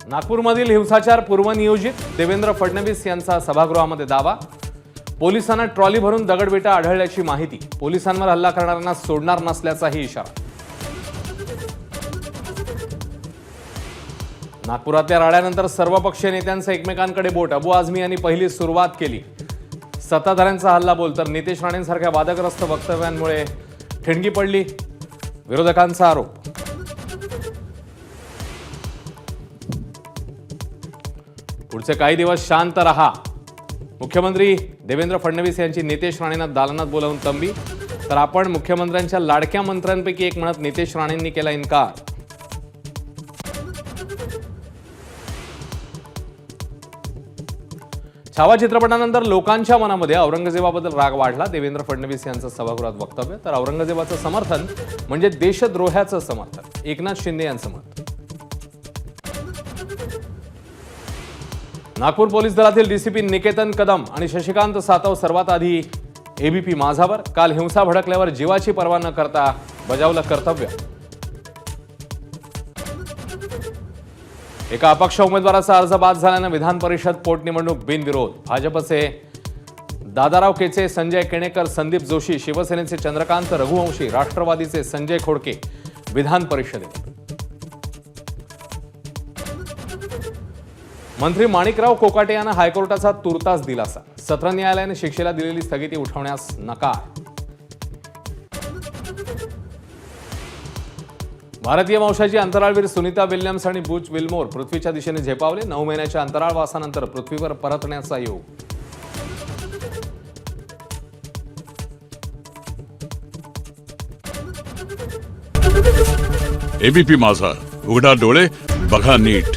नागपूरमधील हिंसाचार पूर्वनियोजित, देवेंद्र फडणवीस यांचा सभागृहामध्ये दावा. पोलिसांना ट्रॉली भरून दगडविटा आढळल्याची माहिती. पोलिसांवर हल्ला करणाऱ्यांना सोडणार नसल्याचाही इशारा. नागपुरातल्या राड्यानंतर सर्वपक्षीय नेत्यांचं एकमेकांकडे बोट. अबू आझमी यांनी पहिली सुरुवात केली. सत्ताधाऱ्यांचा हल्ला बोल तर नितेश राणेंसारख्या वादग्रस्त वक्तव्यांमुळे ठिणगी पडली, विरोधकांचा आरोप. पुढचे काही दिवस शांत रहा. मुख्यमंत्री देवेंद्र फडणवीस यांची नितेश राणेंना दालनात बोलावून तंबी. तर आपण मुख्यमंत्र्यांच्या लाडक्या मंत्र्यांपैकी एक म्हणत नितेश राणेंनी केला इन्कार. छावा चित्रपटानंतर लोकांच्या मनामध्ये औरंगजेबाबद्दल राग वाढला. देवेंद्र फडणवीस यांचं सभागृहात वक्तव्य. तर औरंगजेबाचं समर्थन म्हणजे देशद्रोहाचं समर्थन, एकनाथ शिंदे यांचं मत. नागपूर पोलीस दलातील डीसीपी निकेतन कदम आणि शशिकांत सातव सर्वात आधी एबीपी माझावर. काल हिंसा भडकल्यावर जीवाची पर्वा न करता बजावलं कर्तव्य. एका अपक्ष उमेदवाराचा अर्ज बाद झाल्यानं विधान परिषद पोटनिवडणूक बिनविरोध. भाजपचे दादाराव केचे, संजय केणेकर, संदीप जोशी, शिवसेनेचे चंद्रकांत रघुवंशी, राष्ट्रवादीचे संजय खोडके विधान परिषदेत. मंत्री माणिकराव कोकाटे यांना हायकोर्टाचा तुर्तास दिलासा. सत्र न्यायालयाने शिक्षेला दिलेली स्थगिती उठवण्यास नकार. भारतीय वंशाची अंतराळवीर सुनीता विल्यम्स आणि बुच विल्मोर पृथ्वीच्या दिशेने झेपावले. 9 महिन्याच्या अंतराळवासानंतर पृथ्वीवर परतण्याचा योग. एबीपी माझा, उघडा डोळे बघा नीट.